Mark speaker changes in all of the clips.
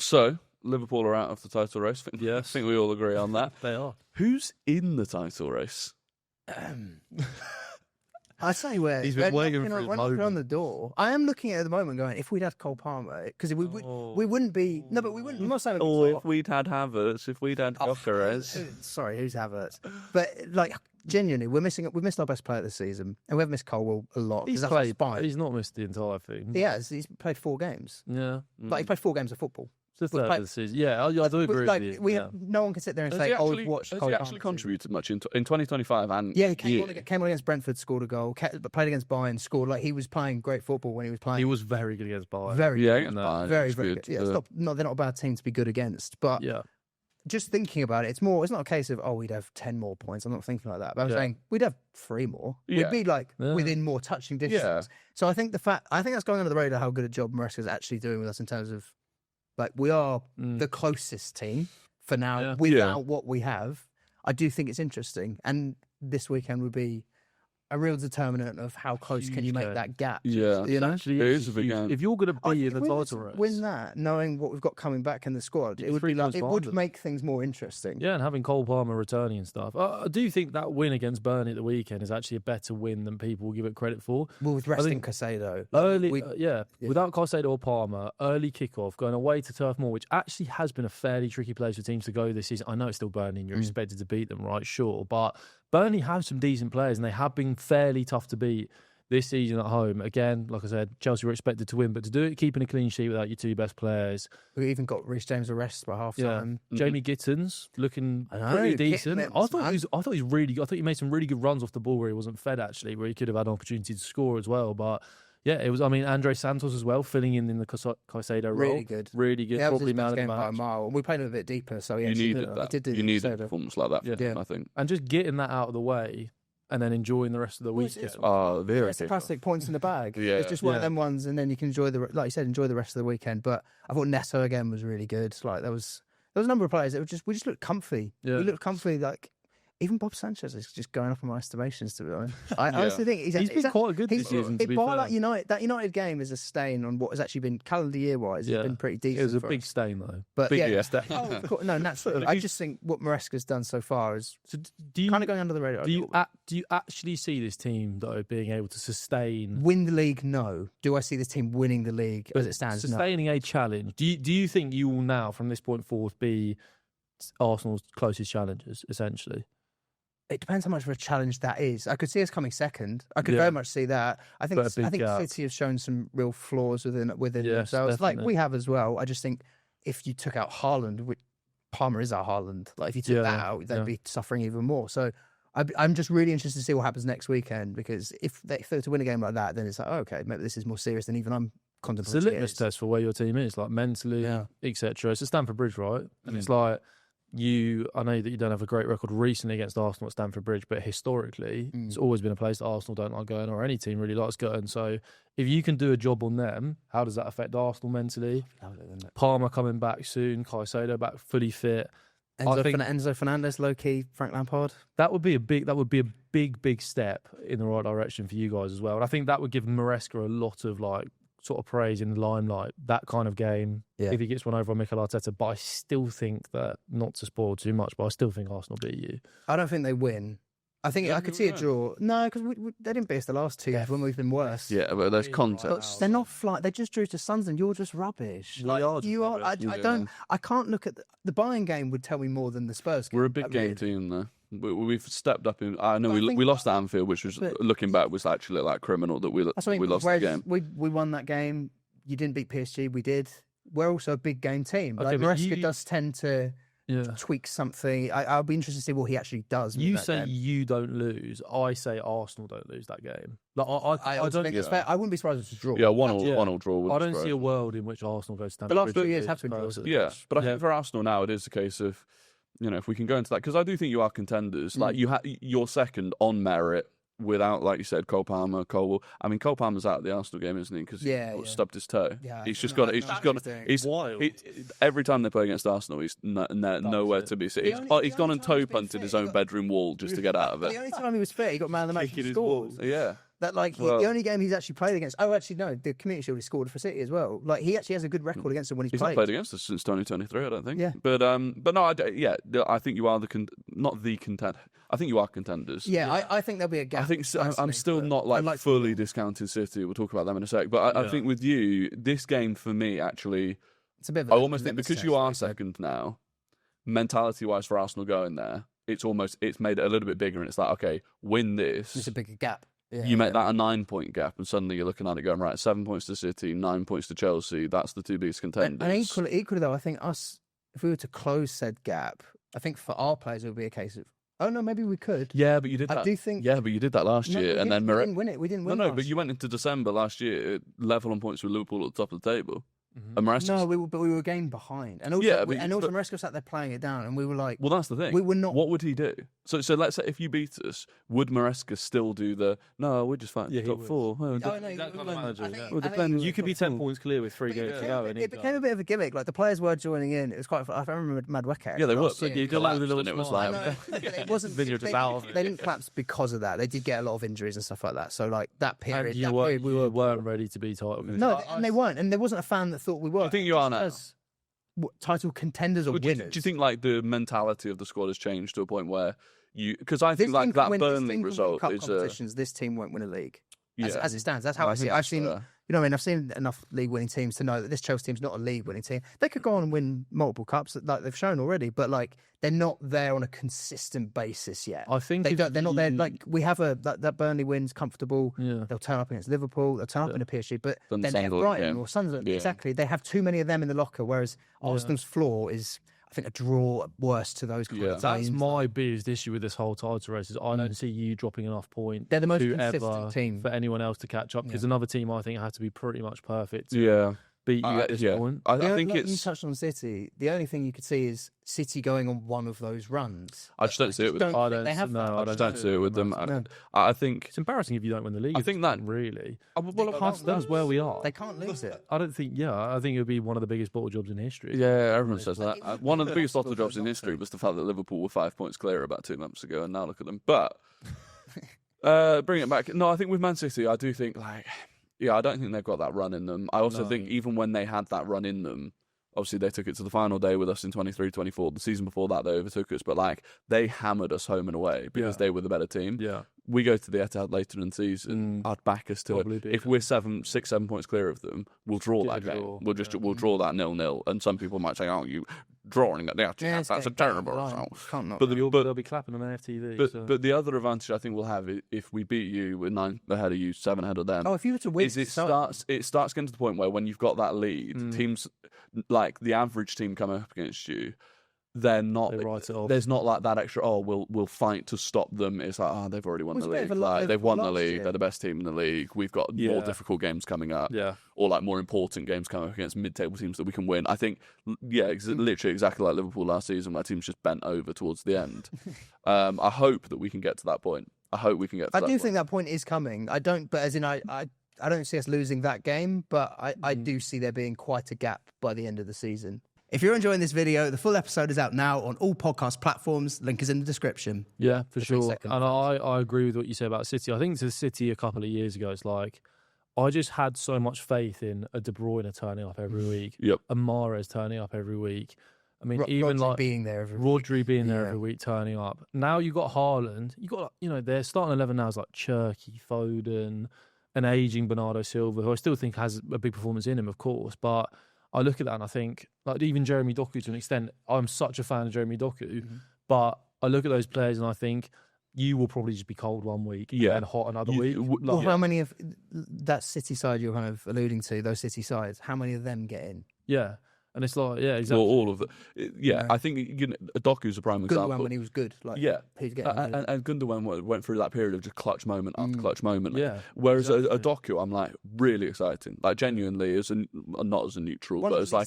Speaker 1: So, Liverpool are out of the title race.
Speaker 2: Yes.
Speaker 1: I think we all agree on that.
Speaker 2: They are.
Speaker 1: Who's in the title race?
Speaker 3: I say
Speaker 2: He's been waiting for his
Speaker 3: we're knocking on
Speaker 2: moment.
Speaker 3: the door. I am looking at the moment going, if we'd had Cole Palmer, because we wouldn't be. No, but we wouldn't. I'm not saying.
Speaker 1: Oh, if we'd had Havertz, if we'd had Gyökeres.
Speaker 3: Sorry, who's Havertz? But like genuinely, we've missed our best player this season, and we've missed Colwell a lot.
Speaker 2: He's not missed the entire thing.
Speaker 3: He has. He's played 4 games.
Speaker 2: Yeah.
Speaker 3: Like he played 4 games of football.
Speaker 2: It's the third of the season. Yeah, I do agree with you.
Speaker 3: No one can sit there and
Speaker 1: Has
Speaker 3: say,
Speaker 1: he
Speaker 3: "Oh,
Speaker 1: actually,
Speaker 3: we've watched."
Speaker 1: has
Speaker 3: Cole
Speaker 1: he
Speaker 3: Palmer
Speaker 1: actually
Speaker 3: season."
Speaker 1: contributed much in 2025 and
Speaker 3: Yeah, he came on against Brentford, scored a goal. Played against Bayern, scored. Like he was playing great football when he was playing.
Speaker 2: He was very good against Bayern.
Speaker 3: Very
Speaker 1: yeah,
Speaker 3: good. Very good. Yeah, they're not a bad team to be good against. But just thinking about it, it's not a case of we'd have 10 more points. I'm not thinking like that. But I'm saying we'd have 3 more.
Speaker 1: Yeah.
Speaker 3: We'd be within more touching distance.
Speaker 1: Yeah.
Speaker 3: So I think that's going under the radar how good a job Maresca is actually doing with us in terms of we are the closest team for now without what we have. I do think it's interesting, and this weekend would be a real determinant of how close can you make that gap.
Speaker 1: Yeah,
Speaker 3: you know,
Speaker 1: it is a big game.
Speaker 2: If you're going to be in the title race,
Speaker 3: win that, knowing what we've got coming back in the squad, it would make things more interesting.
Speaker 2: Yeah, and having Cole Palmer returning and stuff. I do think that win against Burnley at the weekend is actually a better win than people give it credit for.
Speaker 3: Well, with resting Caicedo,
Speaker 2: without Caicedo or Palmer, early kickoff going away to Turf Moor, which actually has been a fairly tricky place for teams to go this season. I know it's still Burnley, and you're expected to beat them, right? Sure, but Burnley have some decent players, and they have been fairly tough to beat this season at home. Again, like I said, Chelsea were expected to win, but to do it keeping a clean sheet without your 2 best players.
Speaker 3: We even got Reece James arrested by half time.
Speaker 2: Jamie Gittins looking pretty decent. I thought he was really good. I thought he made some really good runs off the ball where he wasn't fed, actually, where he could have had an opportunity to score as well. But yeah, it was. I mean, Andre Santos as well, filling in the Caicedo role.
Speaker 3: Really good.
Speaker 2: Yeah,
Speaker 3: probably
Speaker 2: man of the
Speaker 3: by a
Speaker 2: match.
Speaker 3: mile. We played him a bit deeper, so
Speaker 1: You needed that. You needed a performance like that. I think,
Speaker 2: and just getting that out of the way. And then enjoying the rest of the weekend.
Speaker 3: It's plastic points in the bag. It's just one of them ones, and then you can enjoy like you said, enjoy the rest of the weekend. But I thought Neto again was really good. Like there was a number of players that we just looked comfy. Yeah. We looked comfy. Like even Bob Sanchez is just going up in my estimations, to be honest. I honestly think
Speaker 2: he's been quite good this season. To be fair.
Speaker 3: That United game is a stain on what has actually been calendar year wise. It's been pretty decent.
Speaker 2: It was a big stain though.
Speaker 3: But
Speaker 2: stain.
Speaker 3: No, naturally. I just think what Maresca's done so far is kind of going under the radar.
Speaker 2: Do you actually see this team though being able to
Speaker 3: win the league? No. Do I see this team winning the league as it stands?
Speaker 2: Sustaining a challenge. Do you think you will now, from this point forward, be Arsenal's closest challengers essentially?
Speaker 3: It depends how much of a challenge that is. I could see us coming second. I could very much see that. I think City have shown some real flaws within themselves, like we have as well. I just think if you took out Haaland, which Palmer is our Haaland, like if you took that out, they'd be suffering even more. So I'm just really interested to see what happens next weekend, because if they were to win a game like that, then it's like, okay, maybe this is more serious than even I'm contemplating.
Speaker 2: It's a litmus test for where your team is, like mentally, etc. It's a Stamford Bridge, right? And it's like. I know that you don't have a great record recently against Arsenal at Stamford Bridge, but historically, it's always been a place that Arsenal don't like going, or any team really likes going. So if you can do a job on them, how does that affect Arsenal mentally? Palmer coming back soon, Caicedo back fully fit.
Speaker 3: Enzo Fernandez, low-key, Frank Lampard.
Speaker 2: That would be a big step in the right direction for you guys as well. And I think that would give Maresca a lot of sort of praise in the limelight, that kind of game, if he gets one over on Mikel Arteta. But I still think that, not to spoil too much, but I still think Arsenal beat you.
Speaker 3: I don't think they win. I think I could see a draw. No, because they didn't beat us the last 2 years when we've been worse.
Speaker 1: Yeah, but there's context.
Speaker 3: But they're not fly. They just drew to Sunderland. You're just rubbish. You are. I can't look at the Bayern game. Would tell me more than the Spurs game.
Speaker 1: We're a big game team, though. We've stepped up in. I know we lost at Anfield, which was looking back was actually like criminal that we lost the game.
Speaker 3: We won that game. You didn't beat PSG. We did. We're also a big game team. Okay, Maresca does tend to tweak something. I'll be interested to see what he actually does.
Speaker 2: You say you don't lose. I say Arsenal don't lose that game. Like I don't.
Speaker 3: It's fair. I wouldn't be surprised if it's a draw.
Speaker 1: Yeah, one all draw.
Speaker 2: I don't see a world in which Arsenal goes to.
Speaker 3: The last 2 years have been draws.
Speaker 1: Yeah, but I think for Arsenal now it is a case of, if we can go into that, because I do think you are contenders. Like you're second on merit. Without, like you said, Cole Palmer, Cole. I mean, Cole Palmer's out of the Arsenal game, isn't he? Because he stubbed his toe. Yeah, he's wild. Every time they play against Arsenal, he's nowhere to be seen. He's gone and toe punted his own bedroom wall just to get out of it.
Speaker 3: The only time he was fit, he got man of the match. He scored.
Speaker 1: Yeah.
Speaker 3: That the only game he's actually played against. Oh, actually no, the Community Shield he scored for City as well. Like he actually has a good record against them when he's played.
Speaker 1: Not played against us since 2023, I don't think.
Speaker 3: Yeah,
Speaker 1: but no, I think you are not the contender. I think you are contenders.
Speaker 3: Yeah, I think there'll be a gap.
Speaker 1: I think I'm still not fully discounting City. We'll talk about them in a sec. But I think with you, this game for me actually,
Speaker 3: it's a bit.
Speaker 1: I almost think because you are second now, mentality-wise for Arsenal going there, it's made it a little bit bigger, and it's like, okay, win this.
Speaker 3: It's a bigger gap. Yeah,
Speaker 1: you make that a 9-point gap, and suddenly you're looking at it going, right, 7 points to City, 9 points to Chelsea. That's the two biggest contenders.
Speaker 3: And equally though, I think if we were to close said gap, I think for our players it would be a case of, oh no, maybe we could.
Speaker 1: Yeah, but you did that.
Speaker 3: I do think.
Speaker 1: Yeah, but you did that last year, and then
Speaker 3: we didn't win it. We didn't win.
Speaker 1: No, but you went into December last year level on points with Liverpool at the top of the table.
Speaker 3: Mm-hmm. No, we were a game behind, and also, Maresca sat there playing it down, and we were like,
Speaker 1: well, that's the thing.
Speaker 3: We were not.
Speaker 1: What would he do? So let's say if you beat us, would Maresca still do the? No, we're just fine. Top four.
Speaker 2: You could be 10 points clear with 3 games to go.
Speaker 3: It became a bit of a gimmick. Like the players were joining in. It was quite. I remember Madueke.
Speaker 1: Yeah, they were.
Speaker 2: You did like the little.
Speaker 1: It was like
Speaker 3: it wasn't. They didn't collapse because of that. They did get a lot of injuries and stuff like that. So like that period,
Speaker 2: we weren't ready to be title.
Speaker 3: No, and they weren't, and there wasn't a fan that thought we were.
Speaker 1: I think you are now.
Speaker 3: Title contenders or winners.
Speaker 1: Do you think like the mentality of the squad has changed to a point where because I think like that Burnley result is
Speaker 3: competitions. This team won't win a league as it stands. That's how I see it. I've seen. You know what I mean? I've seen enough league-winning teams to know that this Chelsea team's not a league-winning team. They could go on and win multiple cups, like they've shown already, but like they're not there on a consistent basis yet.
Speaker 2: I think
Speaker 3: they're not there. Like we have that Burnley win's comfortable. Yeah. They'll turn up against Liverpool. They'll turn up in a PSG, but then they have Brighton or Sunderland. Yeah. Exactly. They have too many of them in the locker. Whereas Arsenal's floor is, I think, a draw worse to those kind of teams.
Speaker 2: That's my biggest issue with this whole title race is I don't see you dropping enough points.
Speaker 3: They're the most consistent team
Speaker 2: for anyone else to catch up because another team I think has to be pretty much perfect to beat you at this point.
Speaker 1: I think it's...
Speaker 3: You touched on City. The only thing you could see is City going on one of those runs.
Speaker 1: I just don't see it with them.
Speaker 2: I don't see it with them.
Speaker 1: I think
Speaker 2: it's embarrassing if you don't win the league.
Speaker 1: I think that
Speaker 2: really.
Speaker 3: That's
Speaker 2: where we are.
Speaker 3: They can't lose it.
Speaker 2: I don't think. Yeah, I think it would be one of the biggest bottle jobs in history.
Speaker 1: Yeah, everyone says that. One of the biggest bottle jobs in history was the fact that Liverpool were 5 points clear about 2 months ago, and now look at them. But bring it back. No, I think with Man City, I do think I don't think they've got that run in them. I also think even when they had that run in them, obviously they took it to the final day with us in 23-24. The season before that, they overtook us, but they hammered us home and away because they were the better team.
Speaker 2: Yeah.
Speaker 1: We go to the Etihad later in the season. I'd back us to it. If we're 7 points clear of them, we'll draw that game. We'll draw that 0-0. And some people might say, "Oh, you drawing at the Etihad? That's a terrible result."
Speaker 3: But
Speaker 2: they'll be clapping on FTV.
Speaker 1: But the other advantage I think we'll have if we beat you, we're 9 ahead of you, 7 ahead of them.
Speaker 3: Oh, if you were to win,
Speaker 1: it starts getting to the point where when you've got that lead, teams like the average team coming up against you, they're not.
Speaker 2: They write it off.
Speaker 1: There's not like that extra. Oh, we'll fight to stop them. It's like they've already won the league. They've won the league. They're the best team in the league. We've got more difficult games coming up.
Speaker 2: Yeah.
Speaker 1: Or more important games coming up against mid-table teams that we can win. I think literally exactly like Liverpool last season, where teams just bent over towards the end. I hope that we can get to that point. I hope we can get to that point.
Speaker 3: I do think that point is coming. I don't, but as in I don't see us losing that game, but I do see there being quite a gap by the end of the season. If you're enjoying this video, the full episode is out now on all podcast platforms. Link is in the description.
Speaker 2: Yeah, for sure. And I agree with what you say about City. I think to City a couple of years ago, it's like I just had so much faith in a De Bruyne turning up every week, a Mahrez turning up every week. I mean, even
Speaker 3: Rodri being there every
Speaker 2: Rodri being there every week, turning up. Now you got Haaland. You got their starting 11 now is like Cherky, Foden, an aging Bernardo Silva, who I still think has a big performance in him, of course, but I look at that and I think, even Jeremy Doku to an extent, I'm such a fan of Jeremy Doku, but I look at those players and I think you will probably just be cold one week and hot another week.
Speaker 3: How many of that City side you're kind of alluding to, those City sides, how many of them get in?
Speaker 2: Yeah. And it's like, exactly.
Speaker 1: Well, all of it. I think Doku's a prime example.
Speaker 3: Gundogan when he was good.
Speaker 1: He's getting and Gundogan went through that period of just clutch moment after clutch moment.
Speaker 2: Yeah.
Speaker 1: Whereas a Doku, I'm really exciting. Genuinely, not as a neutral, but as I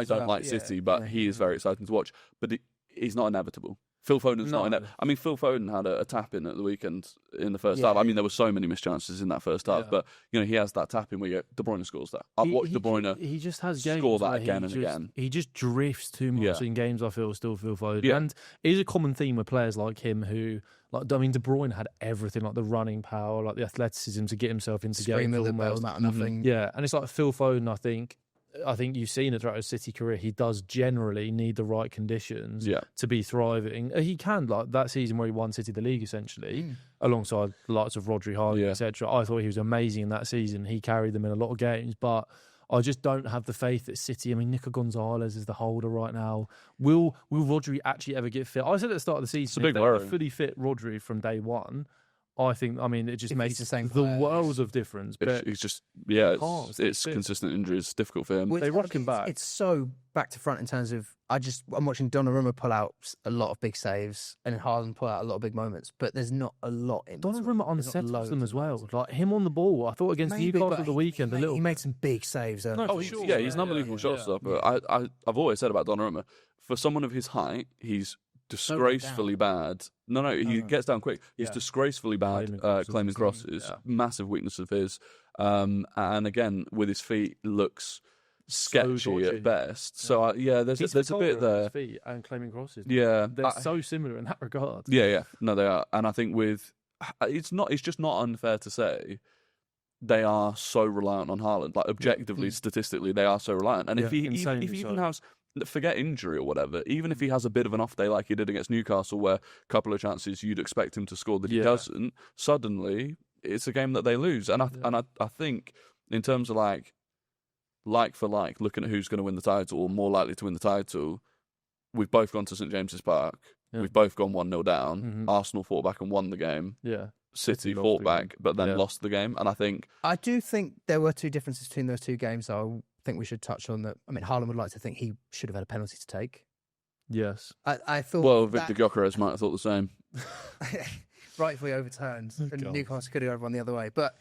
Speaker 1: don't like City, but he is very exciting to watch. But he's not inevitable. Phil Foden's not in it. I mean, Phil Foden had a tap in at the weekend in the first half. I mean, there were so many missed chances in that first half, but he has that tap in where De Bruyne scores that. I've watched De Bruyne.
Speaker 2: He just has games
Speaker 1: score that again and again.
Speaker 2: He just drifts too much in games. I feel still Phil Foden, and it is a common theme with players like him who. Like, I mean, De Bruyne had everything, like the running power, like the athleticism to get himself into games.
Speaker 3: Nothing.
Speaker 2: Yeah, and it's like Phil Foden, I think you've seen it throughout his City career, he does generally need the right conditions to be thriving. He can, like that season where he won City the league, essentially, alongside the likes of Rodri, Haaland, etc. I thought he was amazing in that season. He carried them in a lot of games, but I just don't have the faith that City. I mean, Nico Gonzalez is the holder right now. Will Rodri actually ever get fit? I said at the start of the season, if they were fully fit Rodri from day one, I think. I mean, it just makes the worlds of difference. But
Speaker 1: it's just it's consistent injuries. It's difficult for him.
Speaker 2: They rock him back.
Speaker 3: It's so back to front in terms of I'm watching Donnarumma pull out a lot of big saves and Haaland pull out a lot of big moments, but there's not a lot in
Speaker 2: Donnarumma unsettles them as well. Like him on the ball, I thought against Newcastle at the weekend,
Speaker 3: he made some big saves.
Speaker 1: He's an unbelievable shot stopper. I've always said about Donnarumma, for someone of his height, he's disgracefully bad. He gets down quick. He's disgracefully bad claiming crosses. Massive weakness of his. And again, with his feet, looks sketchy at best. So there's a bit there.
Speaker 2: His feet and claiming crosses.
Speaker 1: Yeah,
Speaker 2: they're so similar in that regard.
Speaker 1: Yeah. No, they are. And I think it's just not unfair to say they are so reliant on Haaland. Like objectively, statistically, they are so reliant. And if he even has. Forget injury or whatever, even if he has a bit of an off day like he did against Newcastle where a couple of chances you'd expect him to score that he doesn't, suddenly it's a game that they lose. And I think in terms of like for like, looking at who's going to win the title or more likely to win the title, we've both gone to St James's Park. Yeah. We've both gone 1-0 down. Mm-hmm. Arsenal fought back and won the game.
Speaker 2: Yeah.
Speaker 1: City fought back but then lost the game. And I
Speaker 3: do think there were two differences between those two games I think we should touch on. That. I mean, Haaland would like to think he should have had a penalty to take.
Speaker 2: Yes.
Speaker 3: I thought...
Speaker 1: Well, Victor Gyökeres might have thought the same.
Speaker 3: Rightfully overturned. And Newcastle could have gone the other way. But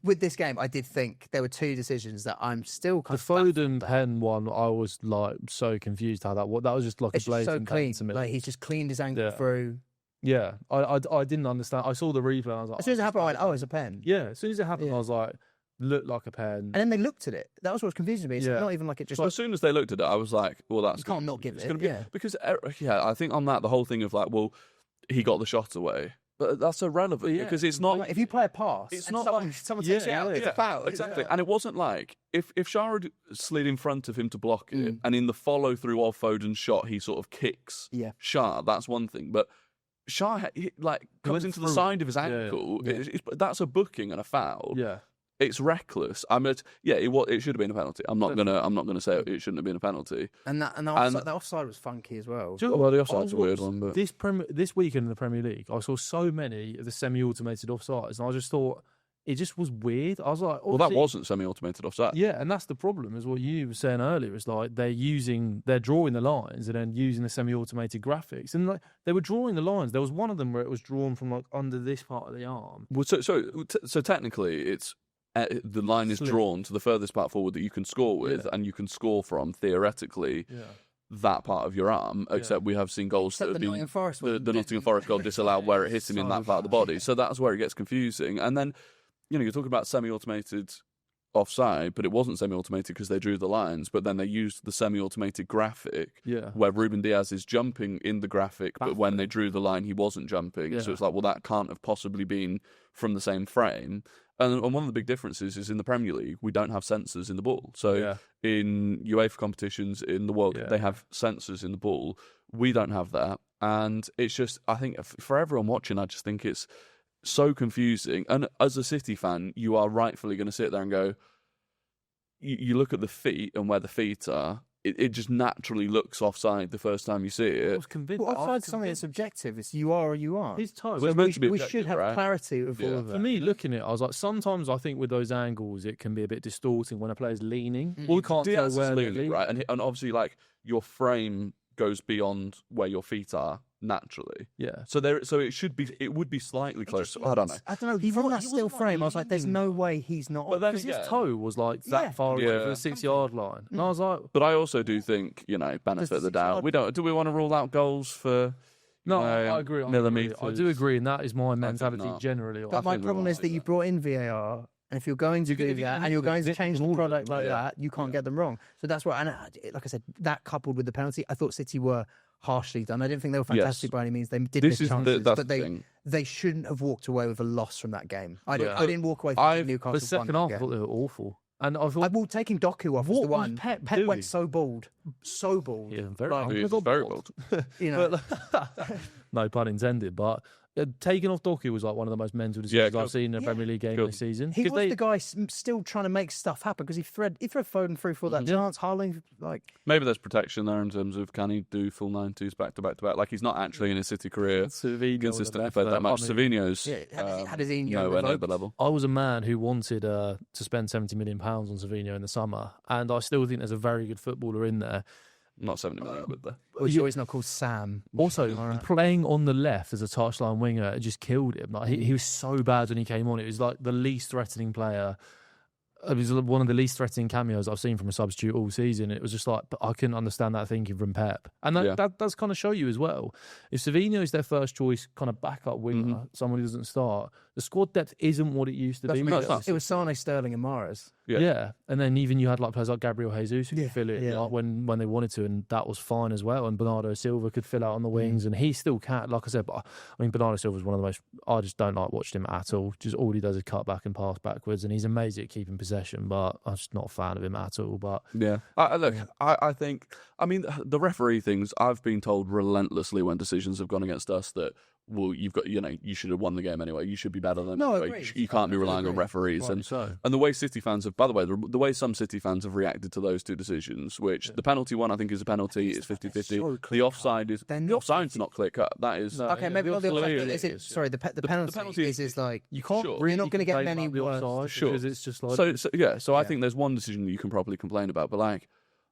Speaker 3: with this game, I did think there were two decisions that I'm still kind
Speaker 2: of... The Foden pen one, I was like so confused how that was just like
Speaker 3: it's
Speaker 2: a blatant
Speaker 3: so clean.
Speaker 2: To me.
Speaker 3: Like, he's just cleaned his ankle through...
Speaker 2: Yeah, I didn't understand. I saw the replay and I was like...
Speaker 3: As soon as it happened, I went, it's a pen.
Speaker 2: Yeah, as soon as it happened, I was like... Looked like a pen.
Speaker 3: And then they looked at it. That was what was confusing me. It's not even like it just...
Speaker 1: Well, as soon as they looked at it, I was like, well, that's...
Speaker 3: You can't not give it.
Speaker 1: Because, I think on that, the whole thing of like, well, he got the shot away. But that's irrelevant because it's not...
Speaker 3: If you play a pass
Speaker 1: it's not
Speaker 3: someone takes it out, it's a foul.
Speaker 1: Exactly. And it wasn't like... If Shah had slid in front of him to block it, and in the follow-through of Foden's shot, he sort of kicks Shah, that's one thing. But Shah, comes into the side of his ankle. That's a booking and a foul.
Speaker 2: Yeah.
Speaker 1: It's reckless. I mean, it should have been a penalty. I'm not gonna say it shouldn't have been a penalty.
Speaker 3: And that offside was funky as well.
Speaker 1: Well, the offside's a weird one. But
Speaker 2: this weekend in the Premier League, I saw so many of the semi-automated offsides, and I just thought it just was weird. I was like,
Speaker 1: well, that wasn't semi-automated offside.
Speaker 2: Yeah, and that's the problem. Is what you were saying earlier. It's like they're drawing the lines and then using the semi-automated graphics, and like they were drawing the lines. There was one of them where it was drawn from like under this part of the arm.
Speaker 1: Well, so technically, it's. The line is drawn to the furthest part forward that you can score with, and you can score from, theoretically, that part of your arm, except we have seen goals that have been... The Nottingham Forest goal disallowed where it hit him in that part of the body. So that's where it gets confusing. And then, you're talking about semi-automated offside, but it wasn't semi-automated because they drew the lines, but then they used the semi-automated graphic where Ruben Diaz is jumping in the graphic, but when they drew the line, he wasn't jumping. So it's like, well, that can't have possibly been from the same frame. And one of the big differences is in the Premier League, we don't have sensors in the ball. So in UEFA competitions, in the World Cup, they have sensors in the ball. We don't have that. And it's just, I think, for everyone watching, I just think it's so confusing. And as a City fan, you are rightfully going to sit there and go, you look at the feet and where the feet are, it just naturally looks offside the first time you see it.
Speaker 2: I was convinced.
Speaker 3: Well, offside's something that's subjective. It's you are or you aren't.
Speaker 2: His toe.
Speaker 3: We should have clarity of all of that.
Speaker 2: For me, looking at it, I was like, sometimes I think with those angles, it can be a bit distorting when a player's leaning. Well, we can't tell where they're leaning.
Speaker 1: Right? And obviously, like, your frame goes beyond where your feet are naturally.
Speaker 2: Yeah.
Speaker 1: So it would be slightly close. I don't know.
Speaker 3: From that still frame, I was like, there's no way he's not.
Speaker 2: But then his toe was like that far away from the 6-yard line. And I was like...
Speaker 1: But I also do think, benefit of the doubt. Do we want to rule out goals for...
Speaker 2: No, I agree.
Speaker 1: Millimeters.
Speaker 2: I do agree, and that is my mentality generally.
Speaker 3: But my problem is that you brought in VAR, and if you're going to do that, and you're going to change the product like that, you can't get them wrong. So that's why, and like I said, that coupled with the penalty, I thought City were harshly done. I didn't think they were fantastic by any means. They did miss chances, but they shouldn't have walked away with a loss from that game. I didn't walk away from Newcastle.
Speaker 2: The second half, I thought they were awful. And I thought,
Speaker 3: taking Doku off was the one. Pep went so bald.
Speaker 2: Yeah, very
Speaker 1: bold.
Speaker 3: You know,
Speaker 2: no pun intended, but taking off Doku was like one of the most mental decisions I've seen in a Premier League game this season.
Speaker 3: He was the guy still trying to make stuff happen because he thread Foden through for that chance. Haaland,
Speaker 1: maybe there's protection there in terms of can he do full 90s back to back to back? Like he's not actually in his City career consistently played that much. Savino's
Speaker 3: had his
Speaker 1: nowhere near the level.
Speaker 2: I was a man who wanted to spend £70 million on Savino in the summer, and I still think there's a very good footballer in there.
Speaker 1: Not 70 million, but there.
Speaker 3: Well, he's not called Sam.
Speaker 2: Also, playing on the left as a touchline winger, it just killed him. Like he was so bad when he came on. It was like the least threatening player. It was one of the least threatening cameos I've seen from a substitute all season. It was just like, but I couldn't understand that thinking from Pep. And that does kind of show you as well. If Savino is their first choice kind of backup winger, someone who doesn't start, the squad depth isn't what it used to be.
Speaker 3: It was Sane, Sterling and Mahrez.
Speaker 2: Yeah. And then even you had like players like Gabriel Jesus who could fill it like, when they wanted to, and that was fine as well. And Bernardo Silva could fill out on the wings, and he still can. Like I said, but I mean, Bernardo Silva is one of the most, I just don't like watching him at all. Just all he does is cut back and pass backwards, and he's amazing at keeping possession, but I'm just not a fan of him at all. But
Speaker 1: I think, I mean, the referee things, I've been told relentlessly when decisions have gone against us that, well, you've got, you should have won the game anyway. You should be better than.
Speaker 3: No,
Speaker 1: you can't be relying on referees. And the way City fans have, by the way, the way some City fans have reacted to those two decisions, which the penalty one I think is a penalty, it's 50-50. The offside is the offside's not clear cut. That is
Speaker 3: maybe not the offside. Is it? Sorry, the penalty is like you can't. You're not going to get many worse.
Speaker 1: Sure, because it's just like so I think there's one decision that you can properly complain about, but like.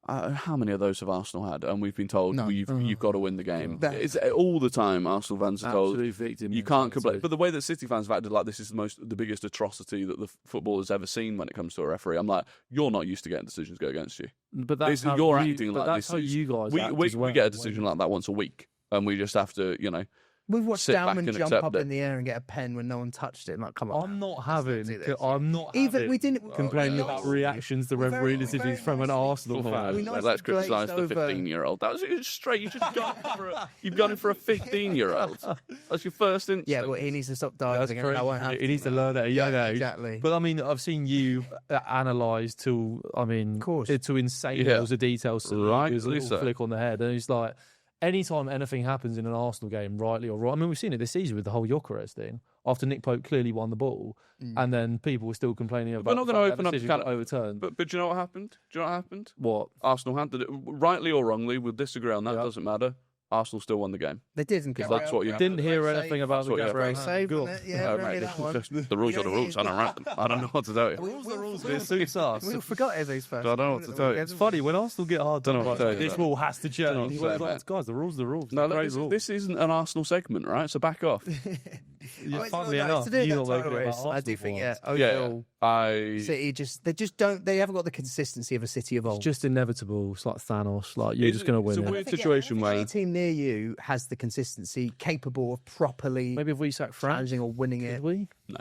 Speaker 1: How many of those have Arsenal had? And we've been told you've got to win the game. It's all the time. Arsenal fans are told you can't complain. But the way that City fans have acted like this is the biggest atrocity that the football has ever seen when it comes to a referee. I'm like, you're not used to getting decisions go against you.
Speaker 2: But that's how
Speaker 1: you're acting like
Speaker 2: that's
Speaker 1: this.
Speaker 2: How you guys
Speaker 1: we get a decision like that once a week, and we just have to
Speaker 3: We've watched Downman jump up in the air and get a pen when no one touched it. Like, come on.
Speaker 2: I'm not having.
Speaker 3: We didn't
Speaker 2: complain about reactions to referee decisions from an Arsenal fan.
Speaker 1: Let's criticise the 15-year-old. That was straight. You've gone in for a 15-year-old. That's your first instinct.
Speaker 3: Yeah, well, he needs to stop diving.
Speaker 2: He needs to learn at a young age.
Speaker 3: Exactly.
Speaker 2: But I mean, I've seen you analyse to insane levels of details.
Speaker 1: Right,
Speaker 2: a little flick on the head, and it's like. Anytime anything happens in an Arsenal game, rightly or wrong, I mean, we've seen it this season with the whole Gyökeres thing. After Nick Pope clearly won the ball, and then people were still complaining about.
Speaker 1: We're not going to open up the can
Speaker 2: overturned.
Speaker 1: But do you know what happened?
Speaker 2: What
Speaker 1: Arsenal had to do, rightly or wrongly. We'll disagree on that. Doesn't matter. Arsenal still won the game.
Speaker 3: They didn't.
Speaker 1: Because that's what you
Speaker 2: didn't hear anything about the
Speaker 3: Gabriel save. The
Speaker 1: rules are the rules. I don't know what to tell you.
Speaker 2: The rules. It suits us.
Speaker 3: We all forgot these first.
Speaker 1: I don't know what to tell you.
Speaker 2: It's funny when Arsenal get hard. Don't know what to tell you. This rule has to change.
Speaker 1: Guys,
Speaker 2: the rules.
Speaker 1: No, this isn't an Arsenal segment, right? So back off.
Speaker 2: Funnily enough, you not making it about
Speaker 3: I do think, City they haven't got the consistency of a City of old.
Speaker 2: It's just inevitable. It's like Thanos. Like you're just going to win.
Speaker 1: It's a weird situation where
Speaker 3: any team near you has the consistency, capable of properly.
Speaker 2: Maybe if we sack Frank
Speaker 3: or winning it,
Speaker 2: we
Speaker 3: no.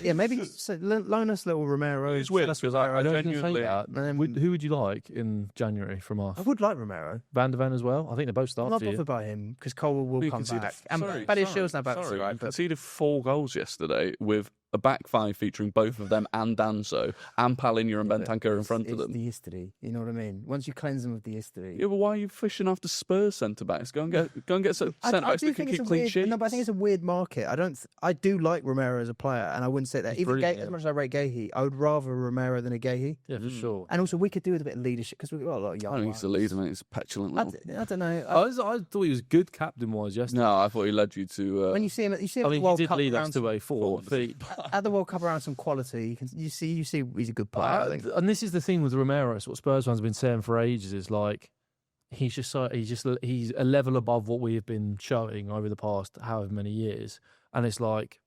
Speaker 3: Maybe loan us little Romero.
Speaker 1: It's weird because I genuinely.
Speaker 2: Who would you like in January from us?
Speaker 3: I would like Romero.
Speaker 2: Van de Ven as well. I think they both start.
Speaker 3: I'm not bothered by him because Cole will come back. And Badiashiel's now back.
Speaker 1: I conceded 4 goals yesterday with a back five featuring both of them and Danso and Palhinha and Bentancur in front of them.
Speaker 3: It's the history, you know what I mean? Once you cleanse them of the history.
Speaker 1: Yeah, but why are you fishing after Spurs centre-backs? Go and get centre-backs that can keep clean sheets.
Speaker 3: No, but I think it's a weird market. I do like Romero as a player, and I wouldn't say that. Even as much as I rate Gahey, I would rather Romero than a Gahey.
Speaker 2: Yeah, for sure.
Speaker 3: And also, we could do with a bit of leadership, because we've got a lot of young
Speaker 1: I don't think he's a leader, man. He's a petulant little...
Speaker 3: I don't know.
Speaker 2: I thought he was good captain-wise yesterday.
Speaker 1: No, I thought he led you to...
Speaker 3: When you see him at the
Speaker 2: World Cup, he did lead us to a 4 feet.
Speaker 3: At the World Cup around some quality, you see he's a good player, I think.
Speaker 2: And this is the thing with Romero, it's what Spurs fans have been saying for ages, is like he's a level above what we have been showing over the past however many years. And it's like,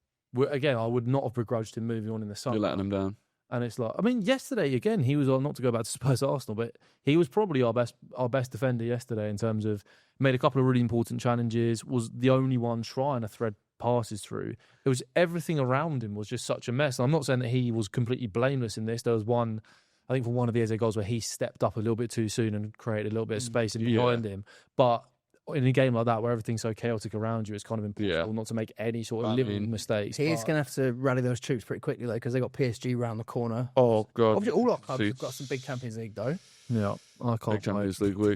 Speaker 2: again, I would not have begrudged him moving on in the summer.
Speaker 1: You're letting him down.
Speaker 2: And it's like, I mean, yesterday again, he was on, not to go back to Spurs Arsenal, but he was probably our best defender yesterday in terms of made a couple of really important challenges, was the only one trying to thread passes through. It was everything around him was just such a mess. And I'm not saying that he was completely blameless in this. There was one, I think for one of the Eze goals where he stepped up a little bit too soon and created a little bit of space behind him. But in a game like that where everything's so chaotic around you, it's kind of impossible not to make any sort of little mistakes.
Speaker 3: He's going to have to rally those troops pretty quickly though, because they got PSG round the corner.
Speaker 1: Oh god!
Speaker 3: Obviously, all our clubs have got some big Champions League though.
Speaker 2: Yeah, I can't
Speaker 1: big Champions League week.